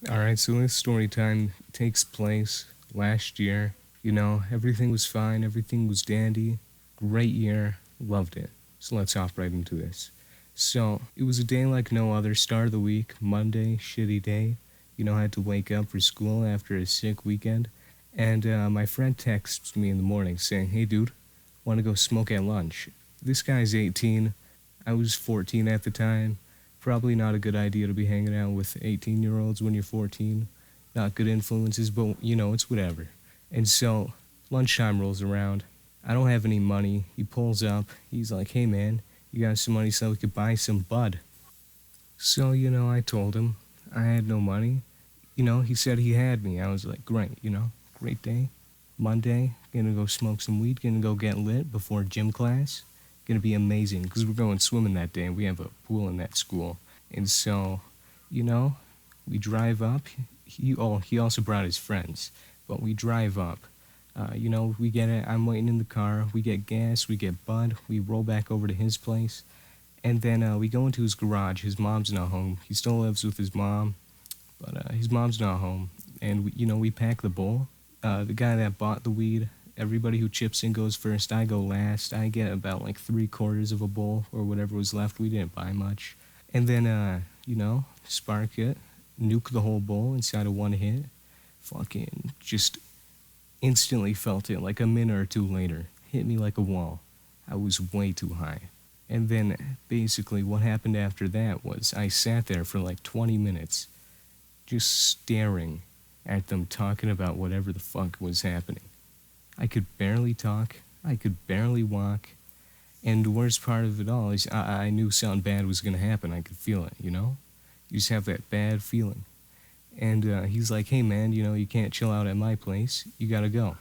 Alright, so this story time takes place last year. Everything was fine, everything was dandy. Great year, loved it. So let's hop right into this. So, it was a day like no other. Start of the week, Monday, shitty day. I had to wake up for school after a sick weekend. And my friend texts me in the morning saying, "Hey dude, want to go smoke at lunch?" This guy's 18. I was 14 at the time. Probably not a good idea to be hanging out with 18-year-olds when you're 14. Not good influences, but it's whatever. And so, lunchtime rolls around. I don't have any money. He pulls up. He's like, "Hey man, you got some money so we could buy some bud?" So, I told him I had no money. He said he had me. I was like, great, great day. Monday, gonna go smoke some weed, gonna go get lit before gym class. Gonna be amazing because we're going swimming that day and we have a pool in that school. And so, you know, we drive up. He also brought his friends, but we drive up. We get it. I'm waiting in the car. We get gas. We get bud. We roll back over to his place, and then we go into his garage. His mom's not home. He still lives with his mom, but his mom's not home. And we pack the bowl. The guy that bought the weed, everybody who chips in goes first. I go last. I get about like 3/4 of a bowl or whatever was left. We didn't buy much. And then, spark it, nuke the whole bowl inside of one hit. Fucking just instantly felt it like a minute or two later. Hit me like a wall. I was way too high. And then basically what happened after that was I sat there for like 20 minutes just staring at them talking about whatever the fuck was happening. I could barely talk. I could barely walk. And the worst part of it all is I knew something bad was going to happen. I could feel it. You just have that bad feeling. And he's like, "Hey, man, you can't chill out at my place. You got to go.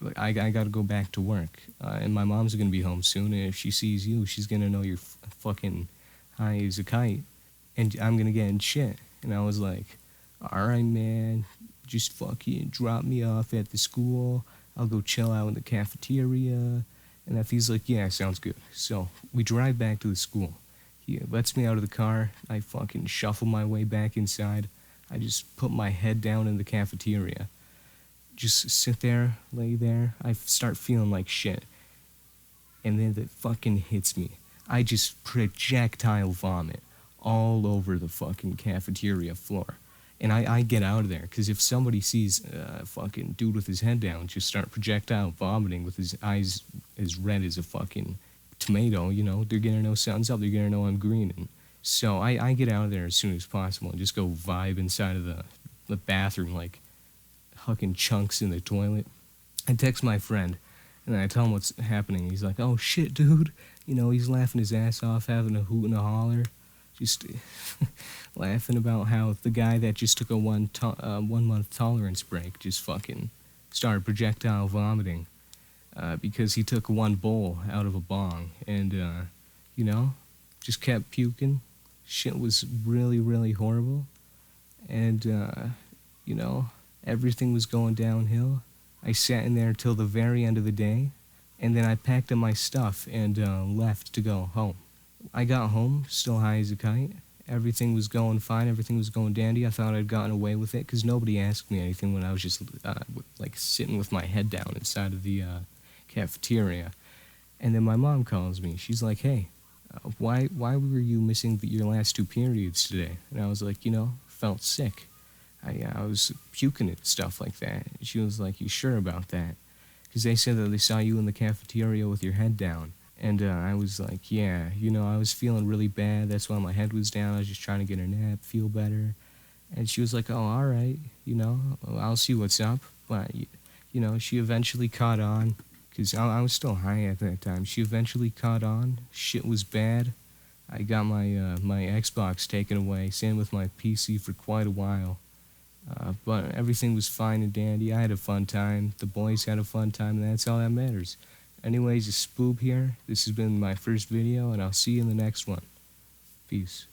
Like, I got to go back to work. And my mom's going to be home soon. And if she sees you, she's going to know you're fucking high as a kite. And I'm going to get in shit." And I was like, "All right, man, just fucking drop me off at the school. I'll go chill out in the cafeteria." And if he's like, "Yeah, sounds good." So we drive back to the school. He lets me out of the car. I fucking shuffle my way back inside. I just put my head down in the cafeteria. Just sit there, lay there. I start feeling like shit. And then it fucking hits me. I just projectile vomit all over the fucking cafeteria floor. And I get out of there, because if somebody sees a fucking dude with his head down just start projectile vomiting with his eyes as red as a fucking tomato, they're gonna know something's up. They're gonna know I'm green. And so I get out of there as soon as possible and just go vibe inside of the bathroom like hucking chunks in the toilet. I text my friend, and I tell him what's happening. He's like, "Oh shit, dude." He's laughing his ass off, having a hoot and a holler. Just laughing about how the guy that just took a 1 month tolerance break just fucking started projectile vomiting because he took one bowl out of a bong and, just kept puking. Shit was really, really horrible. And, everything was going downhill. I sat in there till the very end of the day, and then I packed up my stuff and left to go home. I got home, still high as a kite. Everything was going fine. Everything was going dandy. I thought I'd gotten away with it because nobody asked me anything when I was just like sitting with my head down inside of the cafeteria. And then my mom calls me. She's like, "Hey, why were you missing your last 2 periods today?" And I was like, felt sick. I was puking and stuff like that. And she was like, "You sure about that?" Because they said that they saw you in the cafeteria with your head down. And I was like, "Yeah, I was feeling really bad. That's why my head was down. I was just trying to get a nap, feel better." And she was like, "Oh, all right, I'll see what's up." But, she eventually caught on, because I was still high at that time. She eventually caught on. Shit was bad. I got my Xbox taken away, same with my PC for quite a while. But everything was fine and dandy. I had a fun time. The boys had a fun time, and that's all that matters. Anyways, it's Spoob here. This has been my first video, and I'll see you in the next one. Peace.